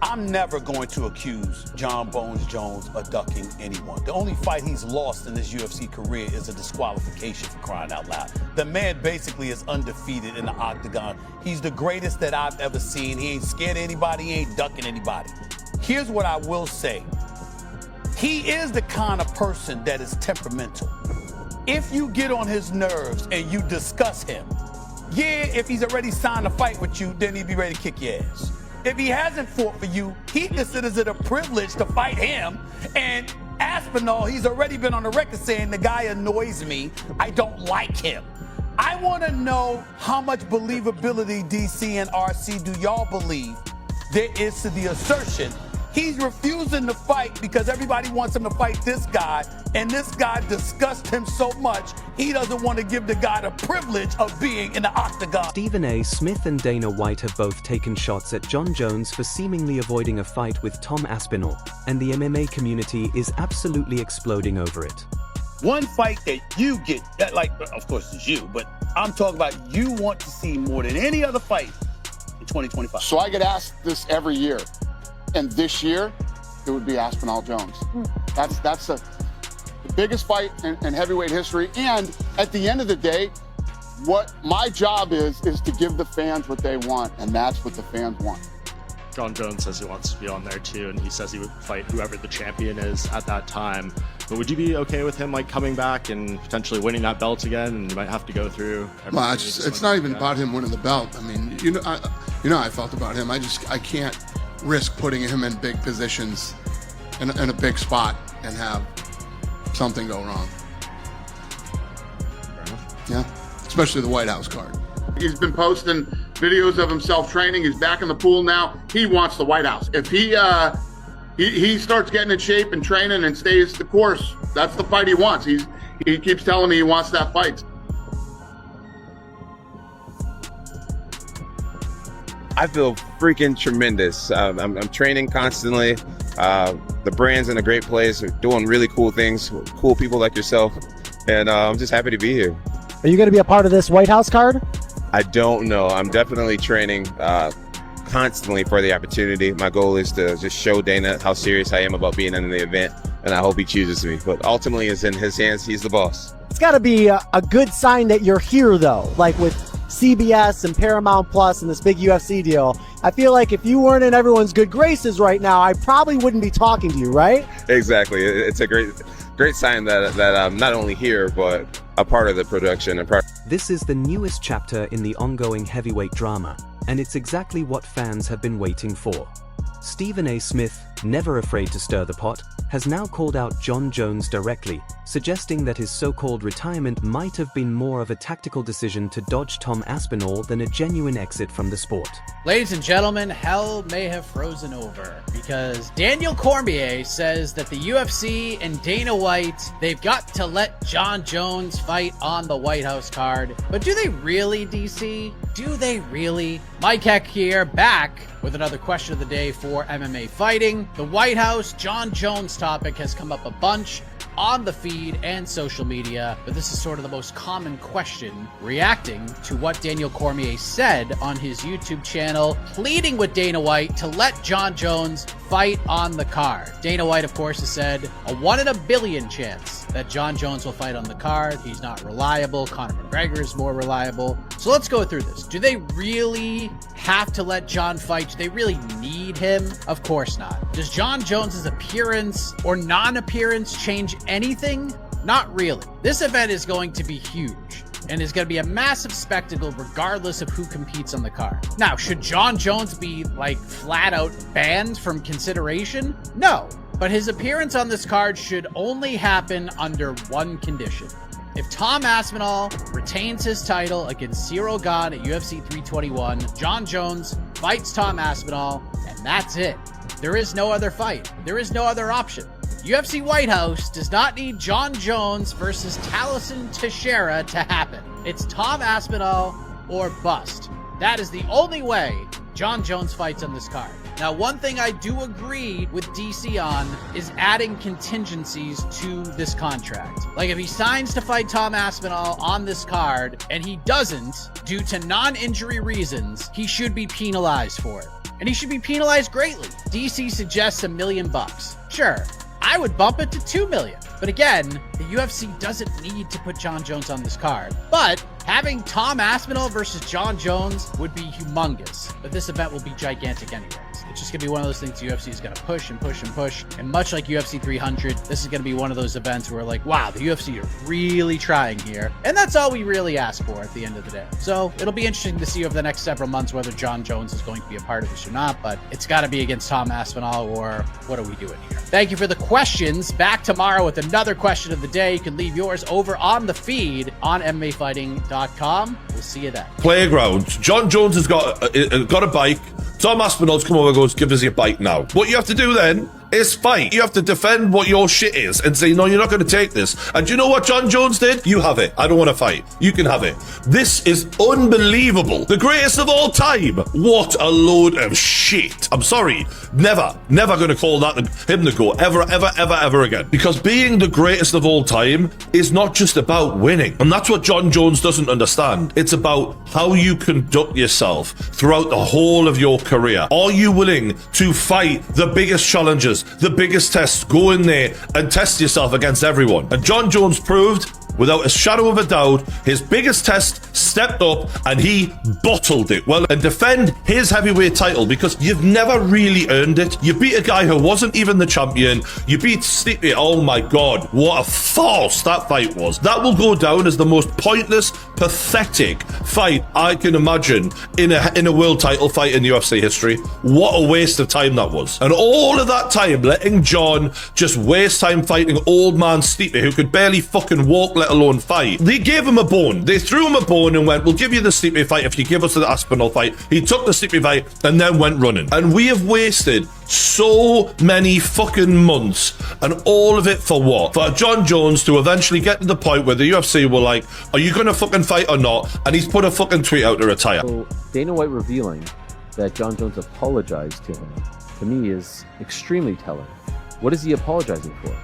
I'm never going to accuse Jon Bones Jones of ducking anyone. The only fight he's lost in his UFC career is a disqualification, for crying out loud. The man basically is undefeated in the Octagon. He's the greatest that I've ever seen. He ain't scared of anybody. He ain't ducking anybody. Here's what I will say. He is the kind of person that is temperamental. If you get on his nerves and you discuss him, yeah, if he's already signed a fight with you, then he'd be ready to kick your ass. If he hasn't fought for you, he considers it a privilege to fight him. And Aspinall, he's already been on the record saying the guy annoys me. I don't like him. I want to know how much believability DC and RC do y'all believe there is to the assertion he's refusing to fight because everybody wants him to fight this guy, and this guy disgusts him so much he doesn't want to give the guy the privilege of being in the Octagon. Stephen A. Smith and Dana White have both taken shots at Jon Jones for seemingly avoiding a fight with Tom Aspinall, and the MMA community is absolutely exploding over it. One fight that you get, like, of course it's you, but I'm talking about you want to see more than any other fight in 2025. So I get asked this every year. And this year, it would be Aspinall Jones. That's the biggest fight in heavyweight history. And at the end of the day, what my job is to give the fans what they want, and that's what the fans want. Jon Jones says he wants to be on there too, and he says he would fight whoever the champion is at that time. But would you be okay with him like coming back and potentially winning that belt again? And you might have to go through. Well, it's not even about him winning the belt. I mean, you know how I felt about him. I can't risk putting him in big positions in a big spot and have something go wrong. Yeah, especially the White House card. He's been posting videos of himself training. He's back in the pool now. He wants the White House. If he starts getting in shape and training and stays the course, that's the fight he wants. He keeps telling me he wants that fight. I feel freaking tremendous. I'm training constantly. The brand's in a great place. We're doing really cool things with cool people like yourself. And I'm just happy to be here. Are you going to be a part of this White House card? I don't know. I'm definitely training constantly for the opportunity. My goal is to just show Dana how serious I am about being in the event. And I hope he chooses me. But ultimately, it's in his hands. He's the boss. It's got to be a good sign that you're here, though. Like with CBS and Paramount Plus and this big UFC deal. I feel like if you weren't in everyone's good graces right now, I probably wouldn't be talking to you, right? Exactly. It's a great sign that I'm not only here, but a part of the production. This is the newest chapter in the ongoing heavyweight drama, and it's exactly what fans have been waiting for. Stephen A. Smith, never afraid to stir the pot, has now called out Jon Jones directly, suggesting that his so-called retirement might have been more of a tactical decision to dodge Tom Aspinall than a genuine exit from the sport. Ladies and gentlemen, hell may have frozen over because Daniel Cormier says that the UFC and Dana White, they've got to let Jon Jones fight on the White House card. But do they really, DC? Do they really? Mike Heck here, back with another question of the day for MMA fighting. The White House Jon Jones topic has come up a bunch on the feed and social media, but this is sort of the most common question, reacting to what Daniel Cormier said on his YouTube channel, pleading with Dana White to let Jon Jones fight on the card. Dana White, of course, has said a 1 in a billion chance that Jon Jones will fight on the card. He's not reliable. Conor McGregor is more reliable. So let's go through this. Do they really have to let Jon fight? Do they really need him? Of course not. Does Jon Jones's appearance or non-appearance change anything? Not really. This event is going to be huge and is going to be a massive spectacle regardless of who competes on the card. Now, should Jon Jones be like flat out banned from consideration? No, but his appearance on this card should only happen under one condition. If Tom Aspinall retains his title against Cyril Gane at UFC 321, Jon Jones fights Tom Aspinall, and that's it. There is no other fight. There is no other option. UFC White House does not need Jon Jones versus Taliesin Teixeira to happen. It's Tom Aspinall or bust. That is the only way Jon Jones fights on this card. Now, one thing I do agree with DC on is adding contingencies to this contract. Like if he signs to fight Tom Aspinall on this card and he doesn't due to non-injury reasons, he should be penalized for it. and he should be penalized greatly. DC suggests $1 million. Sure, I would bump it to $2 million. But again, the UFC doesn't need to put Jon Jones on this card. But having Tom Aspinall versus Jon Jones would be humongous. But this event will be gigantic anyways. It's just going to be one of those things the UFC is going to push and push and push. And much like UFC 300, this is going to be one of those events where like, wow, the UFC are really trying here. And that's all we really ask for at the end of the day. So it'll be interesting to see over the next several months whether Jon Jones is going to be a part of this or not. But it's got to be against Tom Aspinall, or what are we doing here? Thank you for the questions. Back tomorrow with another question of the day. You can leave yours over on the feed on MMAfighting.com. We'll see you then. Playground. Jon Jones has got a bike. Tom Aspinall's come over and goes, give us your bike now. What you have to do then is fight. You have to defend what your shit is and say, no, you're not going to take this. And do you know what Jon Jones did? You have it. I don't want to fight. You can have it. This is unbelievable. The greatest of all time. What a load of shit. I'm sorry. Never going to call that him the GOAT. Ever again. Because being the greatest of all time is not just about winning. And that's what Jon Jones doesn't understand. It's about how you conduct yourself throughout the whole of your career. Are you willing to fight the biggest challenges, the biggest tests? Go in there and test yourself against everyone. And Jon Jones proved, without a shadow of a doubt, his biggest test, stepped up and he bottled it. Well, and defend his heavyweight title, because you've never really earned it. You beat a guy who wasn't even the champion. You beat Stipe. Oh my God, what a farce that fight was. That will go down as the most pointless, pathetic fight I can imagine in a world title fight in UFC history. What a waste of time that was. And all of that time letting Jon just waste time fighting old man Stipe, who could barely fucking walk, let alone fight. They gave him a bone. They threw him a bone and went, we'll give you the Stipe fight if you give us the Aspinall fight. He took the Stipe fight and then went running. And we have wasted so many fucking months, and all of it for what? For Jon Jones to eventually get to the point where the UFC were like, are you gonna fucking fight or not? And he's put a fucking tweet out to retire. So Dana White revealing that Jon Jones apologized to him, to me, is extremely telling. What is he apologizing for?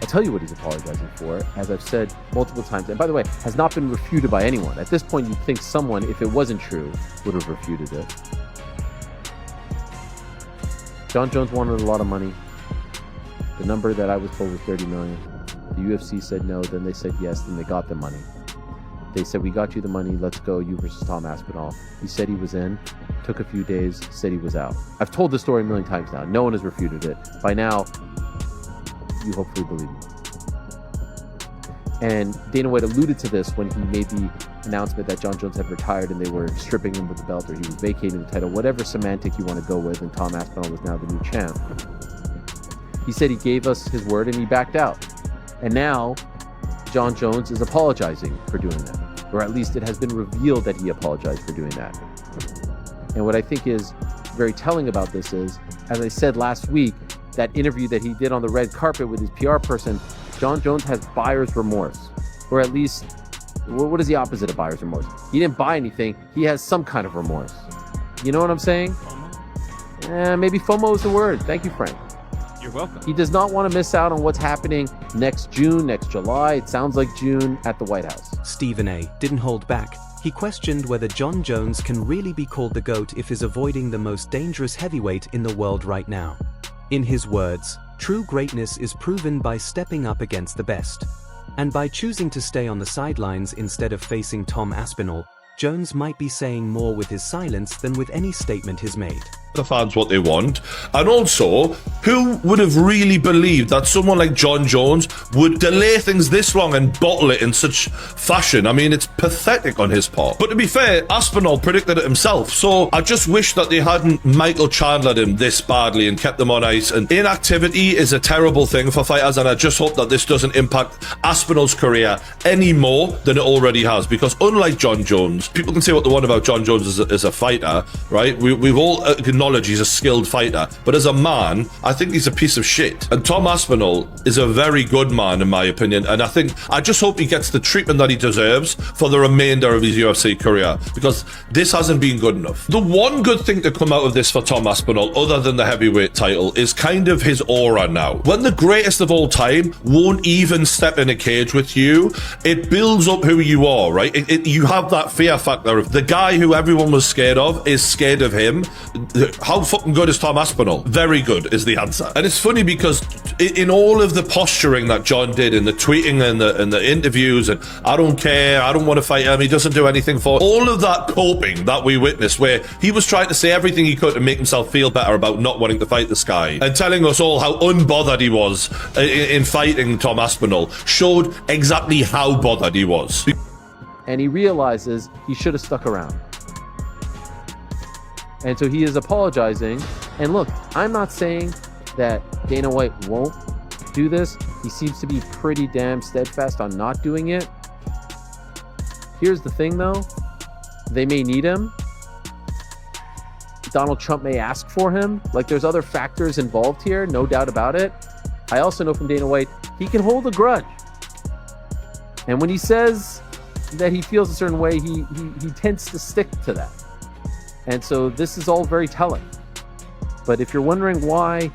I'll tell you what he's apologizing for, as I've said multiple times, and by the way, has not been refuted by anyone. At this point, you'd think someone, if it wasn't true, would have refuted it. Jon Jones wanted a lot of money. The number that I was told was $30 million. The UFC said no, then they said yes, then they got the money. They said, we got you the money, let's go, you versus Tom Aspinall. He said he was in, took a few days, said he was out. I've told this story a million times now. No one has refuted it. By now, you hopefully believe me. And Dana White alluded to this when he made the announcement that Jon Jones had retired and they were stripping him with the belt, or he was vacating the title, whatever semantic you want to go with, and Tom Aspinall was now the new champ. He said he gave us his word and he backed out. And now Jon Jones is apologizing for doing that, or at least it has been revealed that he apologized for doing that. And what I think is very telling about this is, as I said last week, that interview that he did on the red carpet with his PR person, Jon Jones has buyer's remorse, or at least, what is the opposite of buyer's remorse? He didn't buy anything. He has some kind of remorse. You know what I'm saying? Maybe FOMO is the word. Thank you, Frank. You're welcome. He does not want to miss out on what's happening next June, next July. It sounds like June at the White House. Stephen A. didn't hold back. He questioned whether Jon Jones can really be called the GOAT if he's avoiding the most dangerous heavyweight in the world right now. In his words, true greatness is proven by stepping up against the best. And by choosing to stay on the sidelines instead of facing Tom Aspinall, Jones might be saying more with his silence than with any statement he's made. The fans what they want. And also, who would have really believed that someone like Jon Jones would delay things this long and bottle it in such fashion? I mean, it's pathetic on his part. But to be fair, Aspinall predicted it himself, so I just wish that they hadn't Michael Chandlered him this badly and kept them on ice. And inactivity is a terrible thing for fighters, and I just hope that this doesn't impact Aspinall's career any more than it already has, because unlike Jon Jones, people can say what they want about Jon Jones as a fighter, right? We've all acknowledged he's a skilled fighter, but as a man, I I think he's a piece of shit. And Tom Aspinall is a very good man, in my opinion. And I just hope he gets the treatment that he deserves for the remainder of his UFC career, because this hasn't been good enough. The one good thing to come out of this for Tom Aspinall, other than the heavyweight title, is kind of his aura now. When the greatest of all time won't even step in a cage with you, it builds up who you are, right? You have that fear factor of the guy who everyone was scared of is scared of him. How fucking good is Tom Aspinall? Very good is the answer. And it's funny because in all of the posturing that Jon did, in the tweeting and the interviews, and I don't care, I don't want to fight him, he doesn't do anything for all of that coping that we witnessed, where he was trying to say everything he could to make himself feel better about not wanting to fight this guy, and telling us all how unbothered he was in fighting Tom Aspinall, showed exactly how bothered he was. And he realizes he should have stuck around. And so he is apologizing. And look, I'm not saying that Dana White won't do this. He seems to be pretty damn steadfast on not doing it. Here's the thing, though. They may need him. Donald Trump may ask for him. Like, there's other factors involved here, no doubt about it. I also know from Dana White, he can hold a grudge. And when he says that he feels a certain way, he tends to stick to that. And so this is all very telling. But if you're wondering why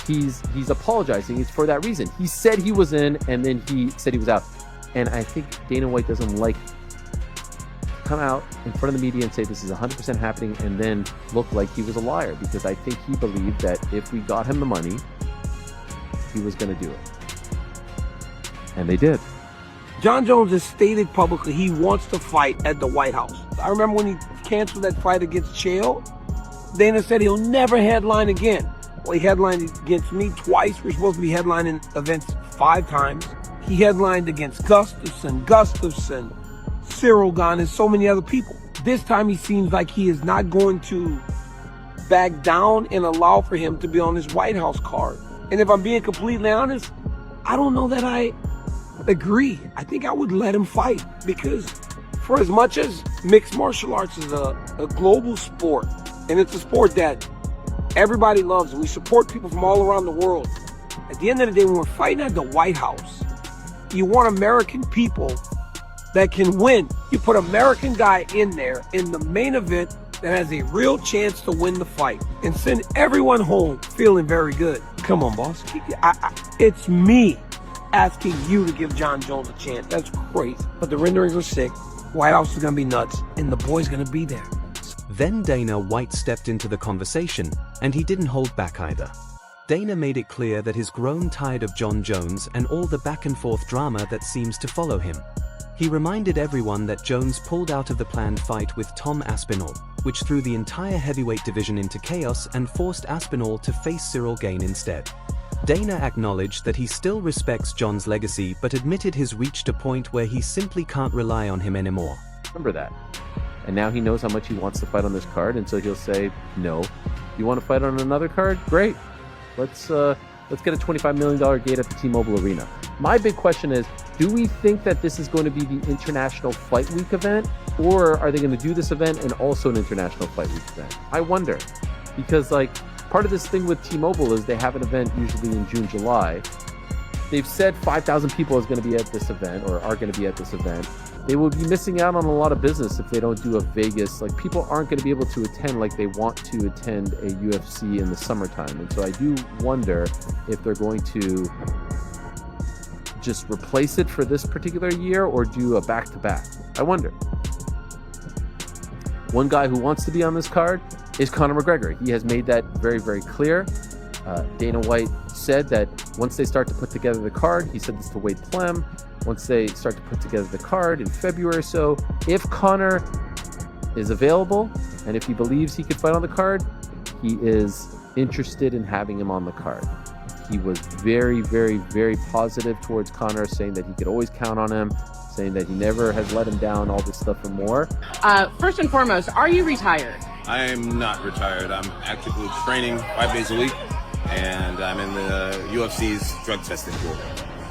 he's apologizing, it's for that reason. He said he was in, and then he said he was out. And I think Dana White doesn't like come out in front of the media and say this is 100% happening and then look like he was a liar, because I think he believed that if we got him the money, he was going to do it. And they did. Jon Jones has stated publicly he wants to fight at the White House. I remember when he canceled that fight against Chael, Dana said he'll never headline again. Well, he headlined against me twice. We're supposed to be headlining events 5 times. He headlined against Gustafsson, Cyril Gane, and so many other people. This time he seems like he is not going to back down and allow for him to be on this White House card. And if I'm being completely honest, I don't know that I agree. I think I would let him fight, because for as much as mixed martial arts is a global sport, and it's a sport that everybody loves, and we support people from all around the world, at the end of the day, when we're fighting at the White House, you want American people that can win. You put an American guy in there in the main event that has a real chance to win the fight, and send everyone home feeling very good. Come on, boss. It's me asking you to give Jon Jones a chance. That's crazy. But the renderings are sick. White House is going to be nuts, and the boy's going to be there. Then Dana White stepped into the conversation, and he didn't hold back either. Dana made it clear that he's grown tired of Jon Jones and all the back and forth drama that seems to follow him. He reminded everyone that Jones pulled out of the planned fight with Tom Aspinall, which threw the entire heavyweight division into chaos and forced Aspinall to face Cyril Gane instead. Dana acknowledged that he still respects Jon's legacy, but admitted he's reached a point where he simply can't rely on him anymore. Remember that. And now he knows how much he wants to fight on this card, and so he'll say, no. You want to fight on another card? Great. Let's get a $25 million gate at the T-Mobile Arena. My big question is, do we think that this is going to be the International Fight Week event, or are they going to do this event and also an International Fight Week event? I wonder, because part of this thing with T-Mobile is they have an event usually in June, July. They've said 5,000 people is going to be at this event, or are going to be at this event. They will be missing out on a lot of business if they don't do a Vegas. People aren't going to be able to attend like they want to attend a UFC in the summertime. And so I do wonder if they're going to just replace it for this particular year or do a back-to-back. I wonder. One guy who wants to be on this card is Conor McGregor. He has made that very, very clear. Dana White said that once they start to put together the card, he said this to Wade Plem, once they start to put together the card in February or so, if Conor is available and if he believes he could fight on the card, he is interested in having him on the card. He was very, very, very positive towards Conor, saying that he could always count on him, saying that he never has let him down, all this stuff and more. First and foremost, are you retired? I am not retired. I'm actively training 5 days a week, and I'm in the UFC's drug testing pool.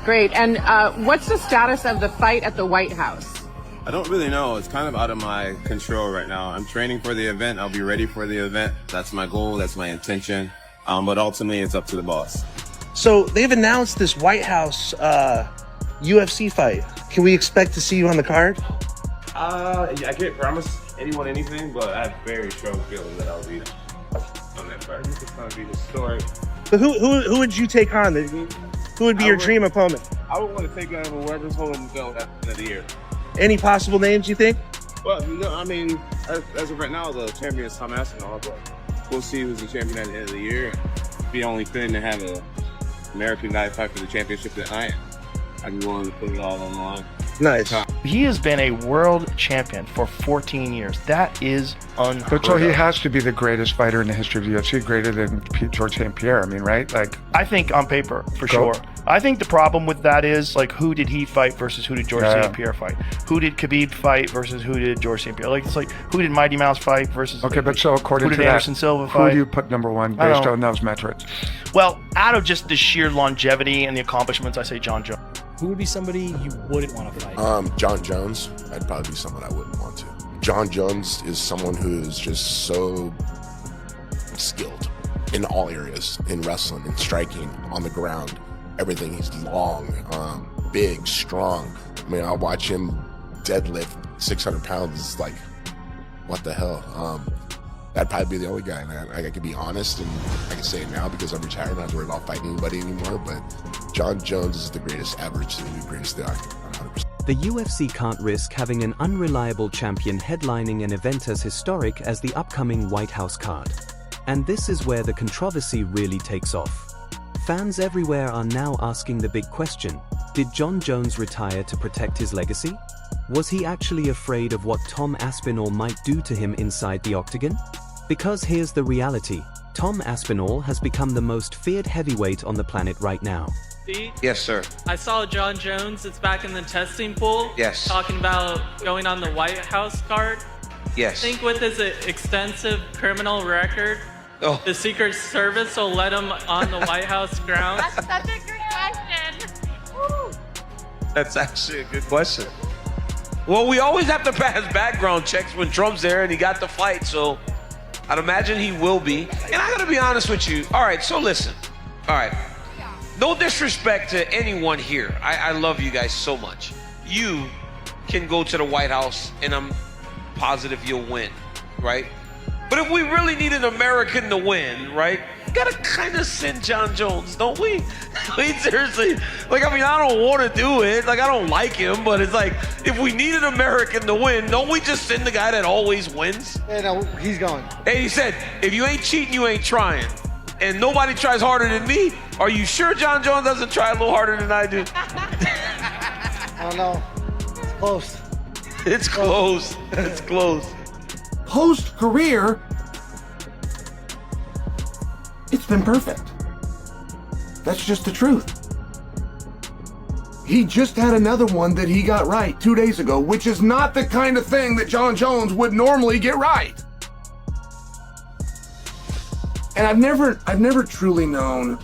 Great. And what's the status of the fight at the White House? I don't really know. It's kind of out of my control right now. I'm training for the event. I'll be ready for the event. That's my goal. That's my intention. But ultimately, it's up to the boss. So they've announced this White House UFC fight. Can we expect to see you on the card? I can't promise anyone anything, but I have a very strong feeling that I'll be on that card. It's going to be historic. But who would you take on? Who would be your dream opponent? I would want to take on whoever's holding the belt at the end of the year. Any possible names you think? Well, no, I mean, as of right now, the champion is Tom Aspinall, but we'll see who's the champion at the end of the year. It'd be only fitting to have an American guy fight for the championship that night. I'd be willing to put it all on the line. Nice. He has been a world champion for 14 years. That is unheard So he of. has to be the greatest fighter in the history of the UFC, greater than George St. Pierre. I mean, right? Like, I think on paper, for sure. I think the problem with that is, like, who did he fight versus who did George St. Pierre fight? Who did Khabib fight versus who did George St. Pierre? Like, it's like, who did Mighty Mouse fight versus... okay, but so according who to did that, Anderson Silva who fight? do you put number one based on those metrics? Well, out of just the sheer longevity and the accomplishments, I say Jon Jones. Who would be somebody you wouldn't want to fight? Jon Jones. I'd probably be someone I wouldn't want to. Jon Jones is someone who is just so skilled in all areas, in wrestling, in striking, on the ground, everything. He's long, big, strong. I mean, I'll watch him deadlift 600 pounds. It's like, what the hell? That'd probably be the only guy. And I can be honest, and I can say it now because I'm retired. I don't have to worry about fighting anybody anymore. But Jon Jones is the greatest ever to grace the Octagon, 100%. The UFC can't risk having an unreliable champion headlining an event as historic as the upcoming White House card. And this is where the controversy really takes off. Fans everywhere are now asking the big question: did Jon Jones retire to protect his legacy? Was he actually afraid of what Tom Aspinall might do to him inside the Octagon? Because here's the reality: Tom Aspinall has become the most feared heavyweight on the planet right now. Yes, sir. I saw Jon Jones, it's back in the testing pool. Yes. Talking about going on the White House card. Yes. I think with his extensive criminal record, the Secret Service will let him on the White House grounds. That's such a good question. Woo. That's actually a good question. Well, we always have to pass background checks when Trump's there and he got the fight, so I'd imagine he will be. And I gotta be honest with you. All right, so listen. All right. No disrespect to anyone here. I love you guys so much. You can go to the White House and I'm positive you'll win, right? But if we really need an American to win, right, we gotta kind of send Jon Jones, don't we? I mean, seriously. Like, I mean, I don't want to do it. Like, I don't like him, but it's like, if we need an American to win, don't we just send the guy that always wins? Yeah, no, he's going. Hey, he said, if you ain't cheating, you ain't trying. And nobody tries harder than me. Are you sure Jon Jones doesn't try a little harder than I do? I don't know. It's close. It's close. It's close. Post-career, it's been perfect. That's just the truth. He just had another one that he got right 2 days ago, which is not the kind of thing that Jon Jones would normally get right. And I've never truly known,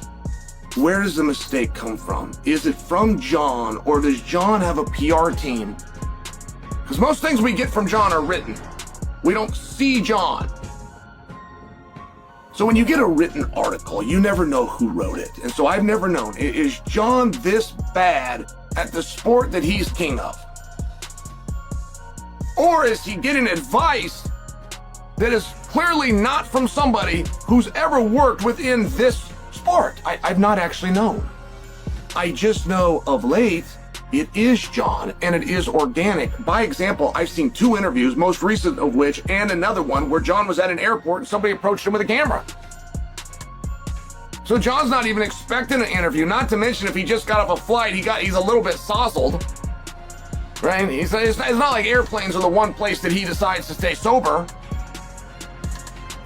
where does the mistake come from? Is it from Jon, or does Jon have a PR team? Because most things we get from Jon are written. We don't see Jon. So when you get a written article, you never know who wrote it. And so I've never known, is Jon this bad at the sport that he's king of? Or is he getting advice that is clearly not from somebody who's ever worked within this sport? I've not actually known. I just know of late, it is Jon, and it is organic. By example, I've seen 2 interviews, most recent of which, and another one, where Jon was at an airport and somebody approached him with a camera. So Jon's not even expecting an interview, not to mention if he just got off a flight, he's a little bit sozzled. Right? It's not like airplanes are the one place that he decides to stay sober.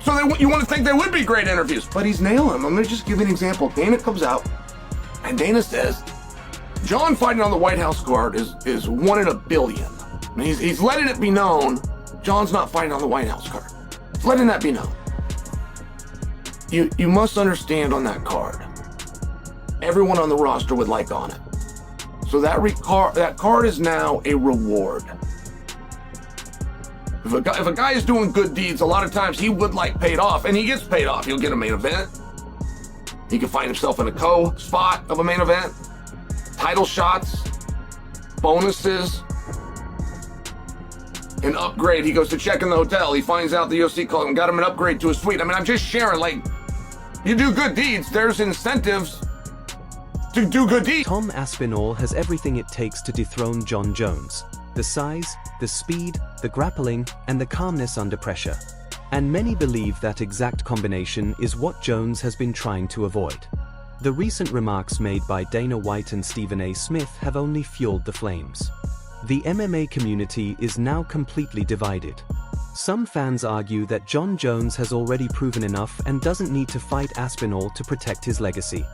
So you want to think there would be great interviews, but he's nailing them. I'm going to just give you an example. Dana comes out, and Dana says, Jon fighting on the White House card is 1 in a billion. I mean, he's letting it be known Jon's not fighting on the White House card. He's letting that be known. You must understand, on that card, everyone on the roster would like on it. So that card is now a reward. If a guy is doing good deeds, a lot of times he would like paid off, and he gets paid off. He'll get a main event. He could find himself in a co-spot of a main event, title shots, bonuses, an upgrade. He goes to check in the hotel. He finds out the UFC called him, got him an upgrade to a suite. I mean, I'm just sharing, like, you do good deeds, there's incentives to do good deeds. Tom Aspinall has everything it takes to dethrone Jon Jones. The size, the speed, the grappling, and the calmness under pressure. And many believe that exact combination is what Jones has been trying to avoid. The recent remarks made by Dana White and Stephen A. Smith have only fueled the flames. The MMA community is now completely divided. Some fans argue that Jon Jones has already proven enough and doesn't need to fight Aspinall to protect his legacy.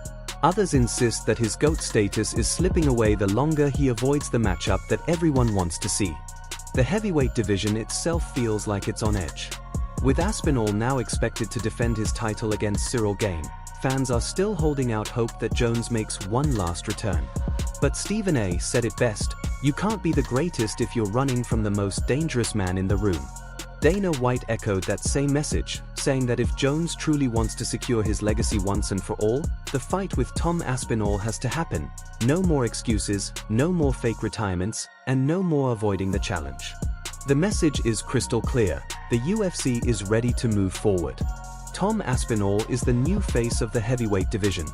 Others insist that his GOAT status is slipping away the longer he avoids the matchup that everyone wants to see. The heavyweight division itself feels like it's on edge. With Aspinall now expected to defend his title against Cyril Gane, fans are still holding out hope that Jones makes one last return. But Stephen A. said it best, "You can't be the greatest if you're running from the most dangerous man in the room." Dana White echoed that same message, saying that if Jones truly wants to secure his legacy once and for all, the fight with Tom Aspinall has to happen. No more excuses, no more fake retirements, and no more avoiding the challenge. The message is crystal clear. The UFC is ready to move forward. Tom Aspinall is the new face of the heavyweight division.